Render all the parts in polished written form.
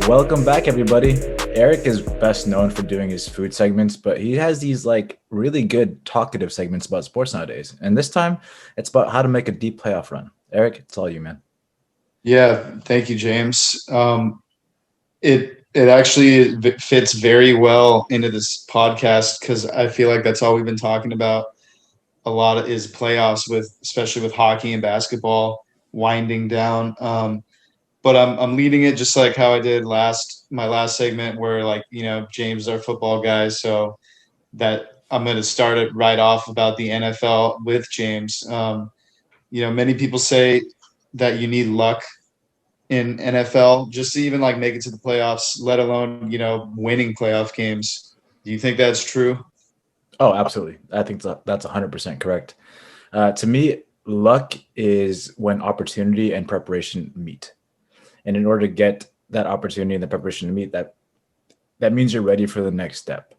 Welcome back, everybody. Eric is best known for doing his food segments, but he has these really good talkative segments about sports nowadays. And this time, it's about how to make a deep playoff run. Eric, it's all you, man. Yeah, thank you, James. It actually fits very well into this podcast because I feel like that's all we've been talking about a lot of is playoffs with especially with hockey and basketball winding down. But I'm leading it just like how I did my last segment where James is our football guy, so that I'm going to start it right off about the NFL with James. Many people say that you need luck in NFL just to even like make it to the playoffs, let alone, winning playoff games. Do you think that's true? Oh, absolutely. I think that's 100% correct. To me, luck is when opportunity and preparation meet. And in order to get that opportunity and the preparation to meet, that means you're ready for the next step.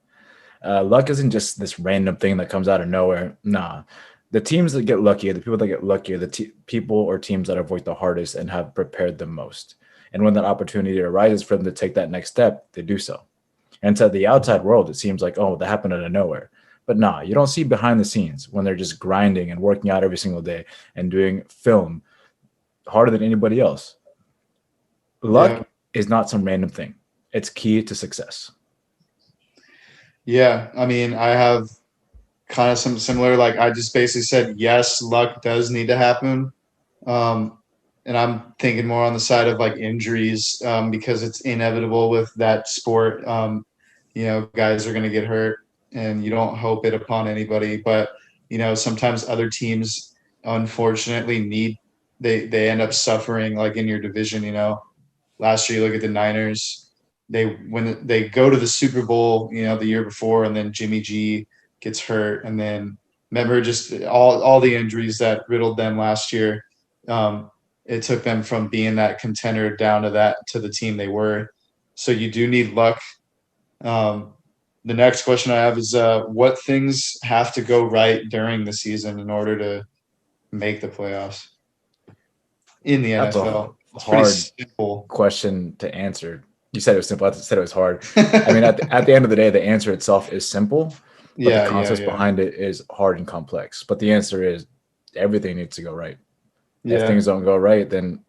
Luck isn't just this random thing that comes out of nowhere. Nah, the teams that get lucky, the people that get lucky, are the people or teams that have worked the hardest and have prepared the most. And when that opportunity arises for them to take that next step, they do so. And to the outside world, it seems like, oh, that happened out of nowhere. But nah, you don't see behind the scenes when they're just grinding and working out every single day and doing film harder than anybody else. Yeah. Luck is not some random thing. It's key to success. Yeah. I mean, I have kind of some similar, like I just basically said, yes, luck does need to happen. Um, and I'm thinking more on the side of like injuries because it's inevitable with that sport. Guys are going to get hurt and you don't hope it upon anybody. But, sometimes other teams, unfortunately, they end up suffering like in your division. Last year, you look at the Niners, when they go to the Super Bowl, the year before, and then Jimmy G gets hurt. And then remember just all the injuries that riddled them last year. It took them from being that contender down to the team they were. So you do need luck. The next question I have is what things have to go right during the season in order to make the playoffs in the That's a NFL? It's pretty hard simple. question to answer. You said it was simple. I said it was hard. I mean, at the end of the day, the answer itself is simple, but the concepts Yeah. behind it is hard and complex. But the answer is everything needs to go right. If Yeah. things don't go right, then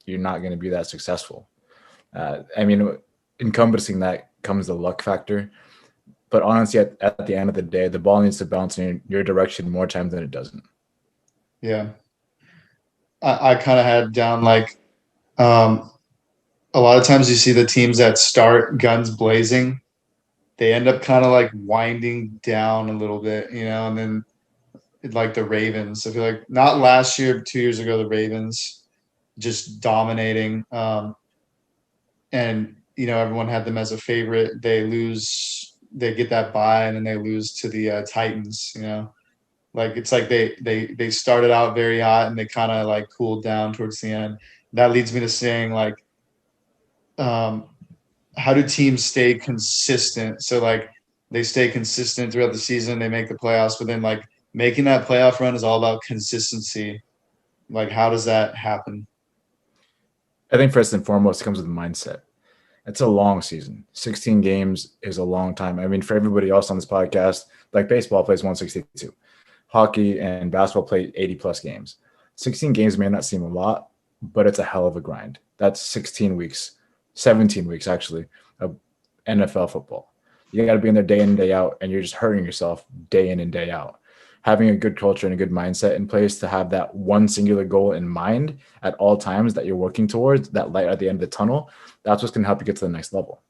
you're not going to be that successful. I mean, encompassing that comes the luck factor. But honestly, at the end of the day, the ball needs to bounce in your direction more times than it doesn't. Yeah. I kind of had down like um, a lot of times you see the teams that start guns blazing, they end up kind of like winding down a little bit, and then like the Ravens. I feel like not last year, 2 years ago, the Ravens just dominating. And everyone had them as a favorite. They lose, they get that bye, and then they lose to the Titans. Like it's like they started out very hot and they kind of like cooled down towards the end. That leads me to saying like, um, how do teams stay consistent? So like they stay consistent throughout the season, they make the playoffs, but then like making that playoff run is all about consistency. Like how does that happen? I think first and foremost, it comes with mindset. It's a long season. 16 games is a long time. I mean, for everybody else on this podcast, like baseball plays 162. Hockey and basketball play 80 plus games. 16 games may not seem a lot, but it's a hell of a grind. That's 16 weeks, 17 weeks actually, of NFL football. You got to be in there day in and day out, and you're just hurting yourself day in and day out. Having a good culture and a good mindset in place to have that one singular goal in mind at all times that you're working towards, that light at the end of the tunnel, that's what's going to help you get to the next level.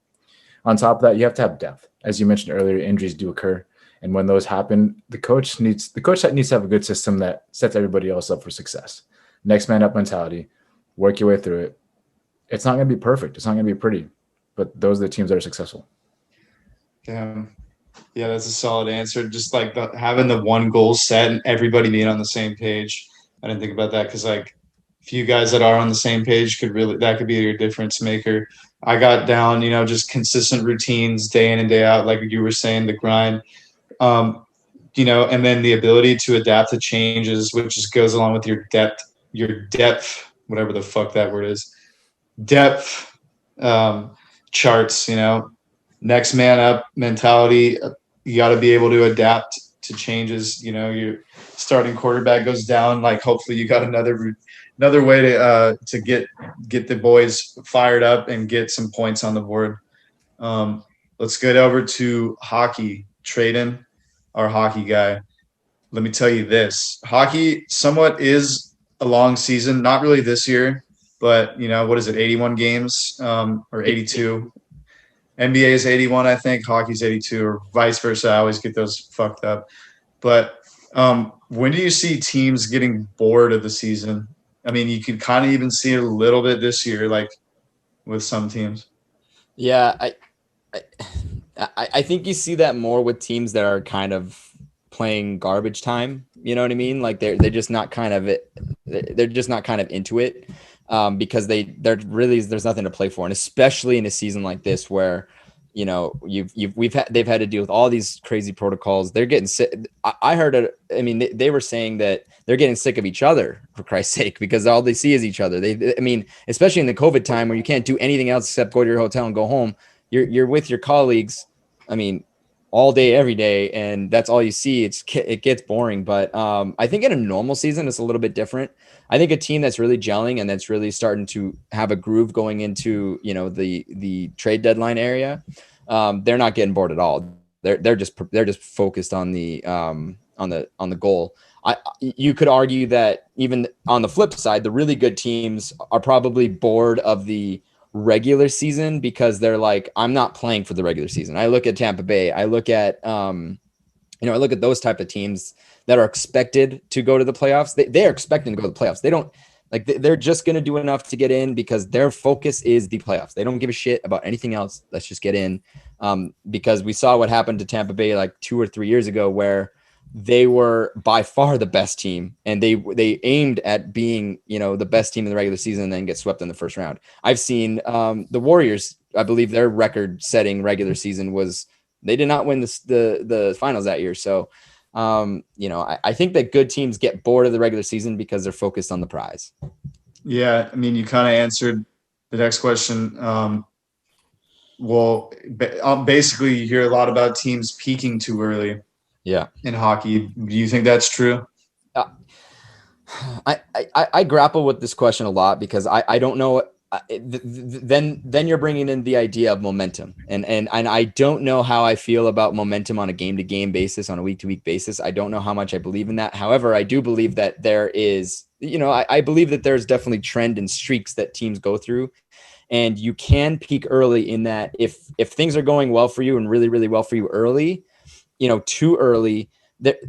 On top of that, you have to have depth. As you mentioned earlier, injuries do occur. And when those happen, the coach needs to have a good system that sets everybody else up for success. Next man up mentality, work your way through it. It's not going to be perfect. It's not going to be pretty, but those are the teams that are successful. Damn. Yeah, that's a solid answer. Just like having the one goal set and everybody being on the same page. I didn't think about that because like a few guys that are on the same page that could be your difference maker. I got down, just consistent routines day in and day out, like you were saying, the grind. And then the ability to adapt to changes, which just goes along with your depth, whatever the fuck that word is, depth. charts. Next man up mentality. You got to be able to adapt to changes. Your starting quarterback goes down. Like hopefully you got another way to get the boys fired up and get some points on the board. Let's get over to hockey. Traden, our hockey guy. Let me tell you this: hockey somewhat is a long season. Not really this year, but what is it? 81 games or 82? NBA is 81, I think. Hockey's 82, or vice versa. I always get those fucked up. But when do you see teams getting bored of the season? I mean, you could kind of even see it a little bit this year, like with some teams. Yeah, I think you see that more with teams that are kind of playing garbage time. You know what I mean? Like they're just not kind of into it because there's nothing to play for, and especially in a season like this where they've had to deal with all these crazy protocols. They're getting sick. I heard it. I mean, they were saying that they're getting sick of each other, for Christ's sake, because all they see is each other. Especially in the COVID time where you can't do anything else except go to your hotel and go home. You're with your colleagues. I mean, all day, every day, and that's all you see. It gets boring. But I think in a normal season, it's a little bit different. I think a team that's really gelling and that's really starting to have a groove going into the trade deadline area, they're not getting bored at all. They're just focused on the goal. You could argue that even on the flip side, the really good teams are probably bored of the regular season because they're like, I'm not playing for the regular season. I look at Tampa Bay. I look at those type of teams that are expected to go to the playoffs. They are expecting to go to the playoffs. They don't they're just going to do enough to get in because their focus is the playoffs. They don't give a shit about anything else. Let's just get in. Because we saw what happened to Tampa Bay like 2 or 3 years ago where they were by far the best team and they aimed at being, the best team in the regular season and then get swept in the first round. I've seen the Warriors, I believe their record setting regular season was, they did not win the finals that year. So, I think that good teams get bored of the regular season because they're focused on the prize. Yeah. I mean, you kind of answered the next question. Basically you hear a lot about teams peaking too early. Yeah. In hockey. Do you think that's true? I grapple with this question a lot because I don't know. Then you're bringing in the idea of momentum, and I don't know how I feel about momentum on a game-to-game basis, on a week-to-week basis. I don't know how much I believe in that. However, I do believe that there is, I believe that there's definitely trend and streaks that teams go through, and you can peak early in that if things are going well for you and really, really well for you early, too early, that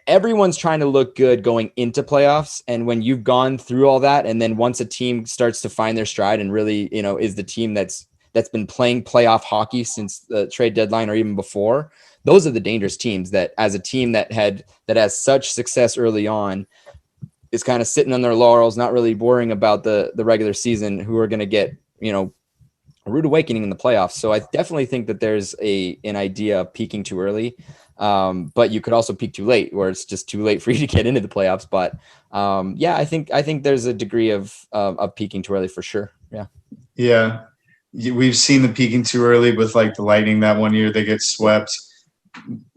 everyone's trying to look good going into playoffs. And when you've gone through all that, and then once a team starts to find their stride and really, is the team that's been playing playoff hockey since the trade deadline or even before, those are the dangerous teams that, as a team that has such success early on, is kind of sitting on their laurels, not really worrying about the regular season, who are going to get, a rude awakening in the playoffs. So I definitely think that there's an idea of peaking too early. But you could also peak too late, where it's just too late for you to get into the playoffs. But I think there's a degree of peaking too early for sure. Yeah. Yeah. We've seen the peaking too early with like the Lightning that one year they get swept.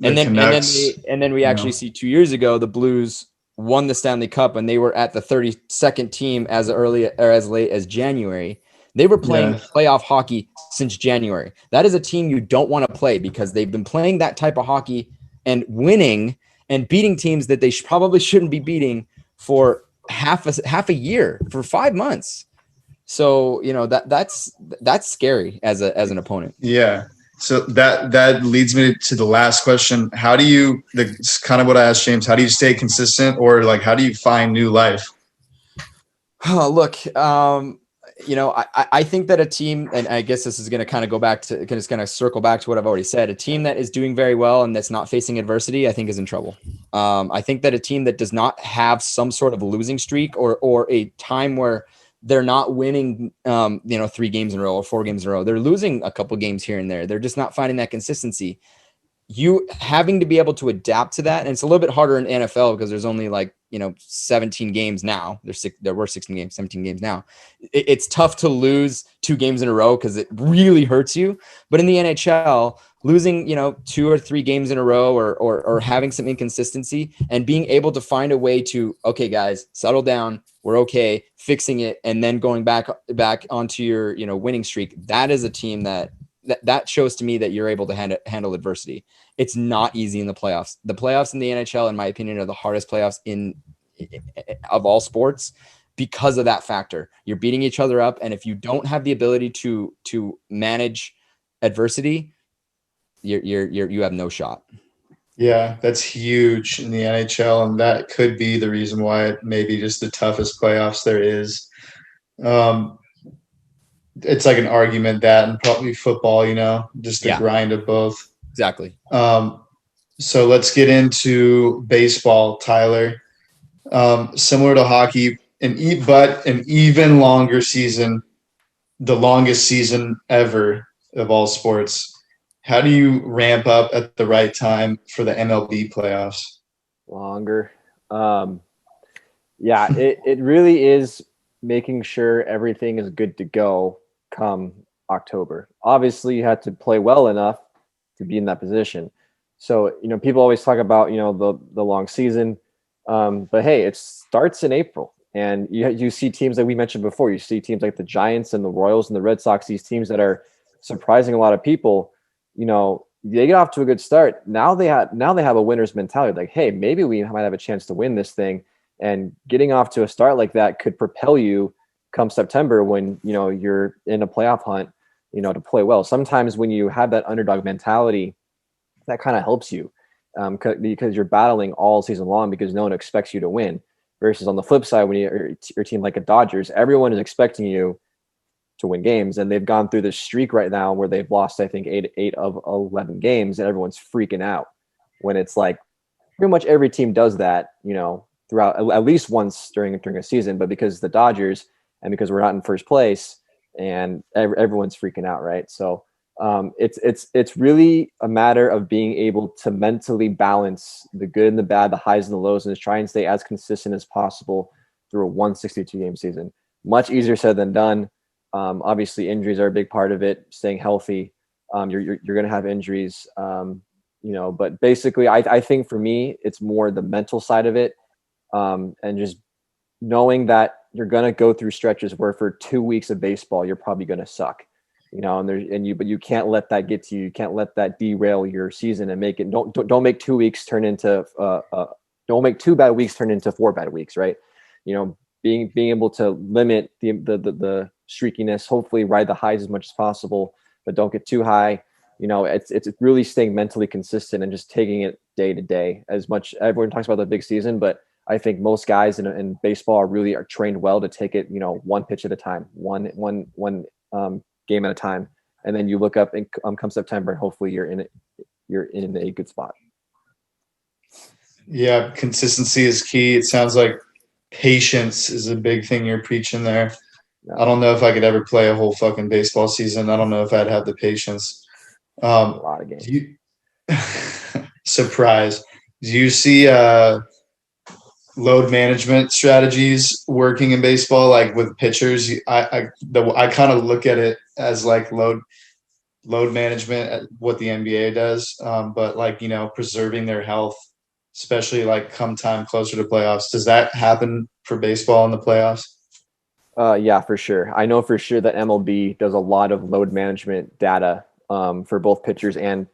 And then we actually see 2 years ago, the Blues won the Stanley Cup and they were at the 32nd team as late as January. They were playing playoff hockey since January. That is a team you don't want to play because they've been playing that type of hockey and winning and beating teams that they probably shouldn't be beating for half a year, for 5 months. So, that's scary as an opponent. Yeah. So that leads me to the last question. How do you, it's kind of what I asked James, how do you stay consistent, or like, how do you find new life? Oh, look, I think that a team, and I guess this is going to kind of circle back to what I've already said. A team that is doing very well and that's not facing adversity, I think, is in trouble. I think that a team that does not have some sort of losing streak or a time where they're not winning, 3 games in a row or 4 games in a row, they're losing a couple games here and there. They're just not finding that consistency. you having to be able to adapt to that. And it's a little bit harder in NFL because there's only 17 games now. There were 16 games, 17 games now. It's tough to lose 2 games in a row because it really hurts you. But in the NHL, losing, 2 or 3 games in a row or having some inconsistency and being able to find a way to, okay, guys, settle down. We're okay, fixing it, and then going back onto your, winning streak. That is a team that shows to me that you're able to handle adversity. It's not easy in the playoffs. The playoffs in the NHL, in my opinion, are the hardest playoffs of all sports because of that factor. You're beating each other up, and if you don't have the ability to manage adversity, you have no shot. Yeah, that's huge in the NHL, and that could be the reason why it may be just the toughest playoffs there is. It's like an argument that, and probably football, just the grind of both. Exactly. So let's get into baseball, Tyler. Similar to hockey, but an even longer season, the longest season ever of all sports. How do you ramp up at the right time for the MLB playoffs? Longer. Yeah, it really is making sure everything is good to go come October. Obviously, you have to play well enough to be in that position. So, people always talk about, the long season. But hey, it starts in April. And you see teams that we mentioned before. You see teams like the Giants and the Royals and the Red Sox, these teams that are surprising a lot of people. They get off to a good start. Now they have a winner's mentality. Like, hey, maybe we might have a chance to win this thing. And getting off to a start like that could propel you come September when, you're in a playoff hunt, to play well. Sometimes when you have that underdog mentality, that kind of helps you because you're battling all season long because no one expects you to win. Versus on the flip side, when you're a team like a Dodgers, everyone is expecting you to win games, and they've gone through this streak right now where they've lost, I think, 8 of 11 games, and everyone's freaking out. When it's like pretty much every team does that, throughout at least once during a season. But because the Dodgers and because we're not in first place, and everyone's freaking out, right? So it's really a matter of being able to mentally balance the good and the bad, the highs and the lows, and just try and stay as consistent as possible through a 162 game season. Much easier said than done. Obviously, injuries are a big part of it. Staying healthy, you're going to have injuries, But basically, I think for me, it's more the mental side of it, and just knowing that you're going to go through stretches where for 2 weeks of baseball, you're probably going to suck, but you can't let that get to you. You can't let that derail your season and make it. Don't make 2 weeks turn into don't make 2 bad weeks turn into 4 bad weeks, right? Being able to limit the streakiness, hopefully ride the highs as much as possible, but don't get too high. It's really staying mentally consistent and just taking it day to day. As much everyone talks about the big season, but I think most guys in baseball are trained well to take it, one pitch at a time, one game at a time, and then you look up and come September, and hopefully you're in a good spot. Yeah, consistency is key. It sounds like patience is a big thing you're preaching there. No. I don't know if I could ever play a whole fucking baseball season. I don't know if I'd have the patience. A lot of games. Surprise. Do you see load management strategies working in baseball, like with pitchers? I kind of look at it as like load management, what the NBA does, but preserving their health, especially come time closer to playoffs. Does that happen for baseball in the playoffs? Yeah, for sure. I know for sure that MLB does a lot of load management data for both pitchers and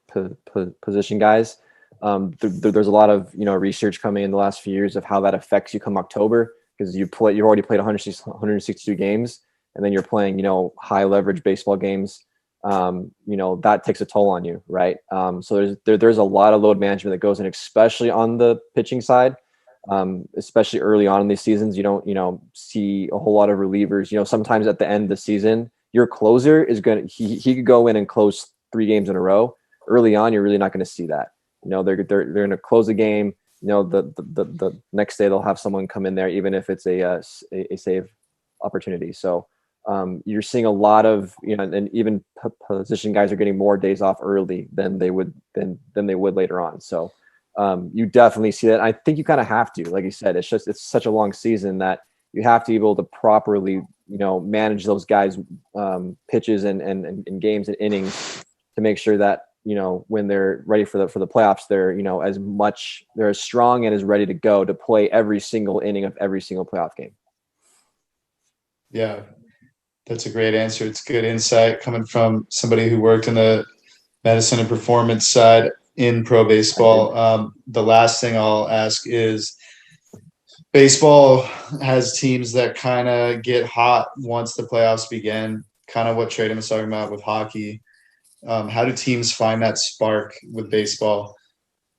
position guys. There's a lot of research coming in the last few years of how that affects you come October, because you've already played 162 games, and then you're playing high leverage baseball games. That takes a toll on you, right? So there's a lot of load management that goes in, especially on the pitching side. Especially early on in these seasons, you don't see a whole lot of relievers. Sometimes at the end of the season, your closer is he could go in and close 3 games in a row. Early on, you're really not going to see that. They're going to close a game. The next day they'll have someone come in there, even if it's a save opportunity. So You're seeing a lot of, and even position guys are getting more days off early than they would later on. So you definitely see that. I think you kind of have to, like you said, it's such a long season that you have to be able to properly, manage those guys' pitches and games and innings to make sure that, when they're ready for the playoffs, they're, they're as strong and as ready to go to play every single inning of every single playoff game. Yeah, that's a great answer. It's good insight coming from somebody who worked in the medicine and performance side in pro baseball. The last thing I'll ask is, baseball has teams that kind of get hot once the playoffs begin, kind of what Traden was talking about with hockey. How do teams find that spark with baseball?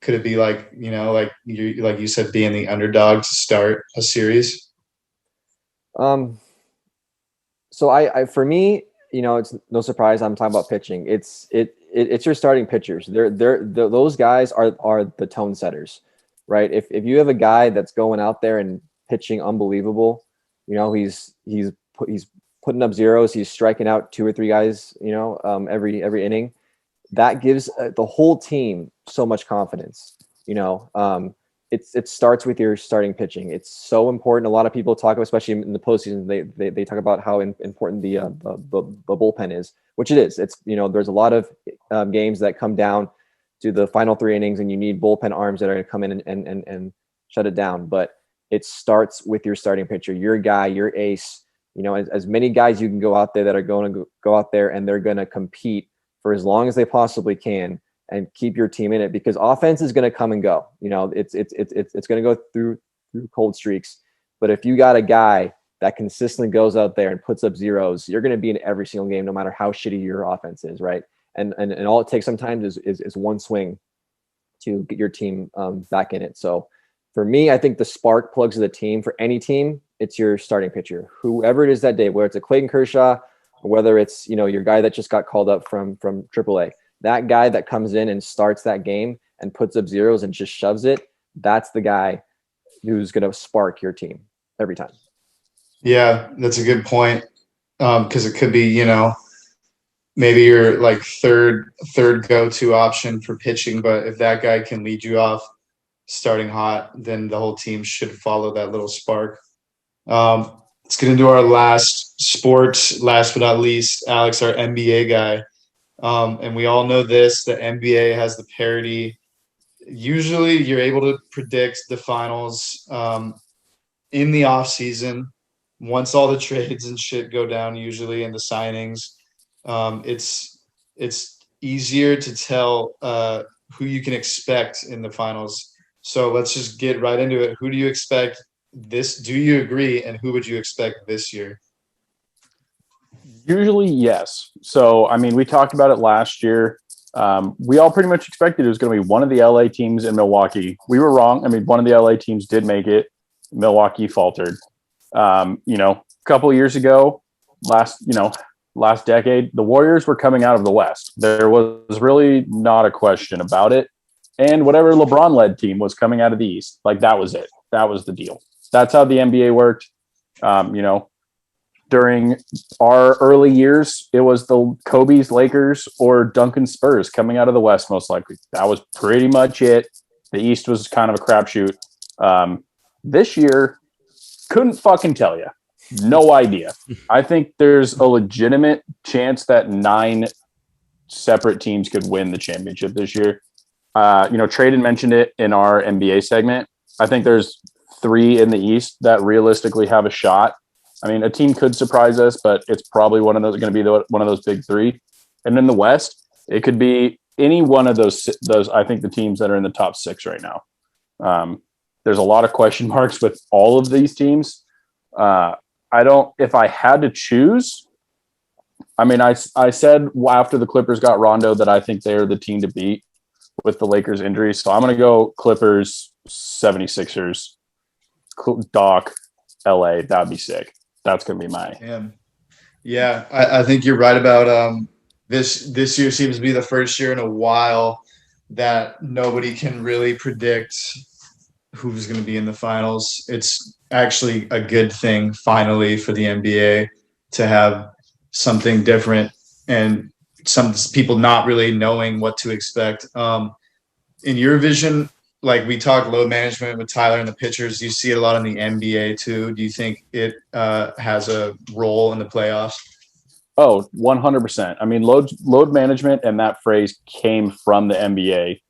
Could it be like you said, being the underdog to start a series? So I for me, it's no surprise I'm talking about pitching. It's your starting pitchers. Those guys are the tone setters, right? If you have a guy that's going out there and pitching unbelievable, he's putting up zeros, he's striking out 2 or 3 guys, every inning. That gives the whole team so much confidence. It starts with your starting pitching. It's so important. A lot of people talk about, especially in the postseason, they talk about how important the bullpen is, which it is. It's, there's a lot of games that come down to the final 3 innings and you need bullpen arms that are going to come in and shut it down. But it starts with your starting pitcher, your guy, your ace, as many guys you can go out there that are going to go out there and they're going to compete for as long as they possibly can and keep your team in it, because offense is going to come and go. It's going to go through cold streaks. But if you got a guy that consistently goes out there and puts up zeros, you're going to be in every single game, no matter how shitty your offense is, right? And all it takes sometimes is one swing to get your team back in it. So for me, I think the spark plugs of the team, for any team, it's your starting pitcher, whoever it is that day, whether it's a Clayton Kershaw or whether it's, your guy that just got called up from AAA. That guy that comes in and starts that game and puts up zeros and just shoves it, that's the guy who's going to spark your team every time. Yeah, that's a good point. Because it could be, maybe your like third go-to option for pitching, but if that guy can lead you off starting hot, then the whole team should follow that little spark. Let's get into our last sport, last but not least, Alex, our NBA guy. And we all know this, the NBA has the parity. Usually you're able to predict the finals in the off season. Once all the trades and shit go down, usually, and the signings, it's easier to tell who you can expect in the finals. So let's just get right into it. Who do you expect this? Do you agree? And who would you expect this year? Usually, yes. So, we talked about it last year. We all pretty much expected it was going to be one of the LA teams in Milwaukee. We were wrong. One of the LA teams did make it. Milwaukee faltered. A couple of years ago, last decade, the Warriors were coming out of the West. There was really not a question about it. And whatever LeBron-led team was coming out of the East, that was it. That was the deal. That's how the NBA worked. During our early years, it was the Kobe's Lakers or Duncan Spurs coming out of the West, most likely. That was pretty much it. The East was kind of a crapshoot. This year, couldn't fucking tell you. No idea. I think there's a legitimate chance that 9 separate teams could win the championship this year. Traden mentioned it in our NBA segment. I think there's 3 in the East that realistically have a shot. A team could surprise us, but it's probably one of those going to be one of those big 3. And in the West, it could be any one of those. I think the teams that are in the top 6 right now. There's a lot of question marks with all of these teams. If I had to choose, I said after the Clippers got Rondo that I think they're the team to beat with the Lakers injuries. So I'm going to go Clippers, 76ers, Doc, LA. That'd be sick. That's going to be my. Yeah, I think you're right about this year seems to be the first year in a while that nobody can really predict who's going to be in the finals. It's actually a good thing finally for the NBA. to have something different and some people not really knowing what to expect. In your vision, like we talk load management with Tyler and the pitchers, you see it a lot in the NBA too. Do you think it has a role in the playoffs? Oh, 100%. I mean, load management and that phrase came from the NBA.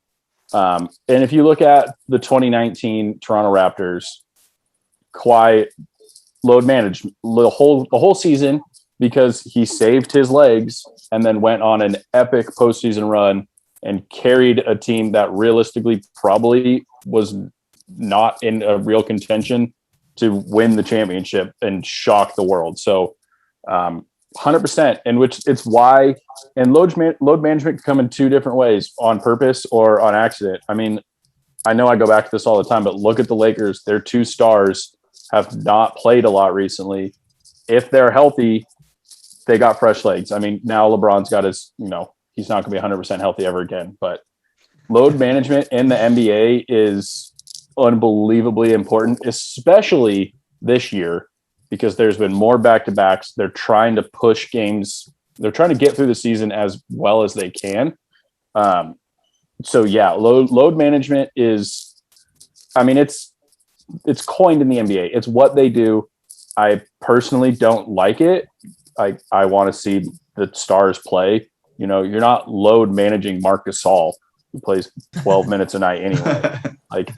And if you look at the 2019 Toronto Raptors, Kawhi load managed the whole season because he saved his legs and then went on an epic postseason run and carried a team that realistically probably was not in a real contention to win the championship and shock the world. So 100%, in which it's why, and load management can come in two different ways, on purpose or on accident. I mean, I know I go back to this all the time, but look at the Lakers. Their two stars have not played a lot recently. If they're healthy, they got fresh legs. I mean, now LeBron's got his, he's not going to be 100% healthy ever again, but load management in the NBA is unbelievably important, especially this year, because there's been more back-to-backs. They're trying to push games. They're trying to get through the season as well as they can. So yeah, load management is, I mean, it's coined in the NBA. It's what they do. I personally don't like it. I want to see the stars play. You're not load managing Marc Gasol, who plays 12 minutes a night anyway. Like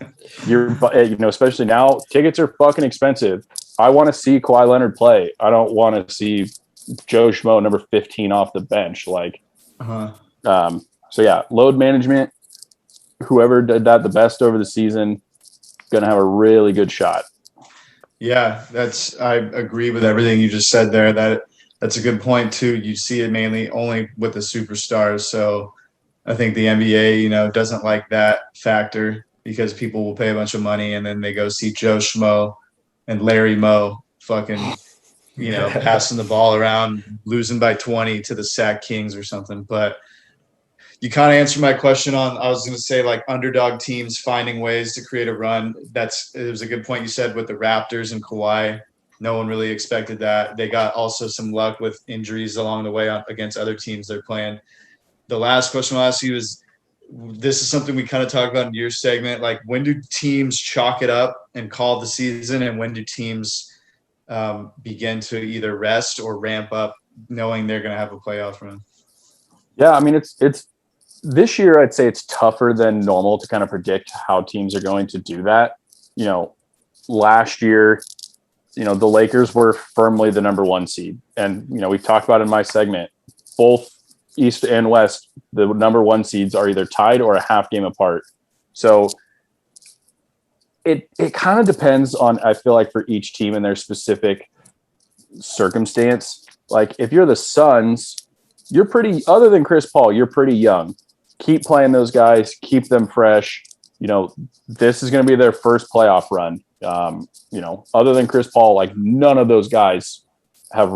especially now, tickets are fucking expensive. I want to see Kawhi Leonard play. I don't want to see Joe Schmo number 15 off the bench. So yeah, load management, whoever did that the best over the season, going to have a really good shot. Yeah, I agree with everything you just said there. That's a good point too. You see it mainly only with the superstars. So I think the NBA, doesn't like that factor because people will pay a bunch of money and then they go see Joe Schmo and Larry Moe fucking, passing the ball around, losing by 20 to the Sac Kings or something. But you kind of answered my question I was going to say like underdog teams finding ways to create a run. It was a good point you said with the Raptors and Kawhi. No one really expected that. They got also some luck with injuries along the way against other teams they're playing. The last question I'll ask you is, this is something we kind of talked about in your segment. Like, when do teams chalk it up and call the season, and when do teams begin to either rest or ramp up knowing they're going to have a playoff run? Yeah, I mean, it's this year, I'd say it's tougher than normal to kind of predict how teams are going to do that. Last year, the Lakers were firmly the number one seed. And, we've talked about in my segment, both East and West, the number one seeds are either tied or a half game apart. So it kind of depends on, I feel like, for each team and their specific circumstance. Like, if you're the Suns, you're pretty, other than Chris Paul, you're pretty young. Keep playing those guys, keep them fresh. This is going to be their first playoff run. Other than Chris Paul, like, none of those guys have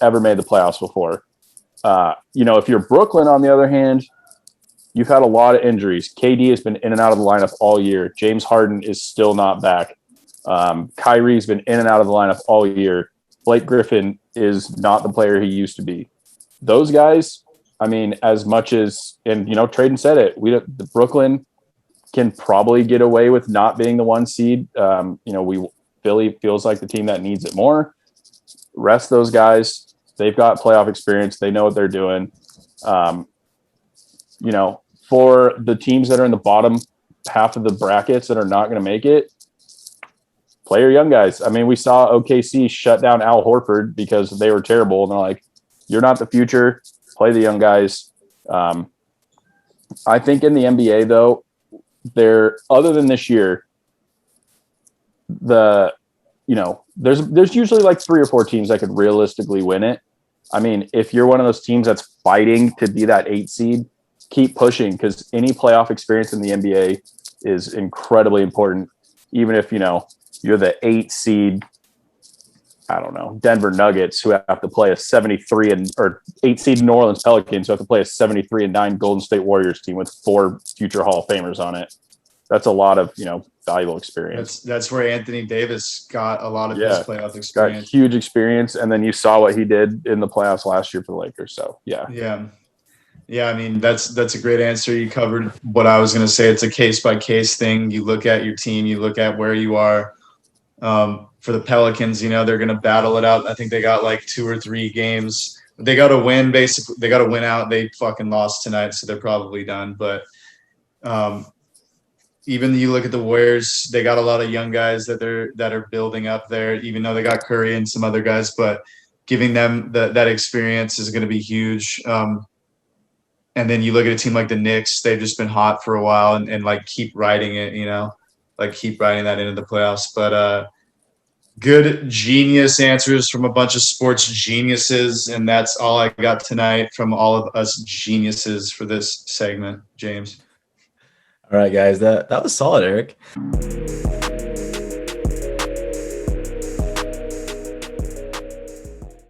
ever made the playoffs before. If you're Brooklyn, on the other hand, you've had a lot of injuries. KD has been in and out of the lineup all year. James Harden is still not back. Kyrie's been in and out of the lineup all year. Blake Griffin is not the player he used to be. Those guys, I mean, as much as, and Traden said it, the Brooklyn can probably get away with not being the one seed. Philly feels like the team that needs it more. Rest those guys. They've got playoff experience. They know what they're doing. For the teams that are in the bottom half of the brackets that are not going to make it, play your young guys. I mean, we saw OKC shut down Al Horford because they were terrible. And they're like, you're not the future. Play the young guys. I think in the NBA, though, other than this year, there's usually like 3 or 4 teams that could realistically win it. I mean, if you're one of those teams that's fighting to be that 8 seed, keep pushing, because any playoff experience in the NBA is incredibly important. Even if, you're the 8 seed, I don't know, Denver Nuggets, who have to play a 73 or 8 seed New Orleans Pelicans, who have to play a 73-9 Golden State Warriors team with 4 future Hall of Famers on it. That's a lot of, valuable experience. That's where Anthony Davis got a lot of his playoff Got experience. huge experience, and then you saw what he did in the playoffs last year for the Lakers. So Yeah, I mean, that's a great answer. You covered what I was going to say. It's a case-by-case thing. You look at your team, you look at where you are. For the Pelicans, they're going to battle it out. I think they got like 2 or 3 games. They got to win, basically. They got to win out. They fucking lost tonight, so they're probably done. But even you look at the Warriors, they got a lot of young guys that are building up there, even though they got Curry and some other guys. But giving them that experience is going to be huge. And then you look at a team like the Knicks, they've just been hot for a while and like keep riding it, like keep riding that into the playoffs. But good genius answers from a bunch of sports geniuses. And that's all I got tonight from all of us geniuses for this segment, James. All right, guys, that was solid, Eric.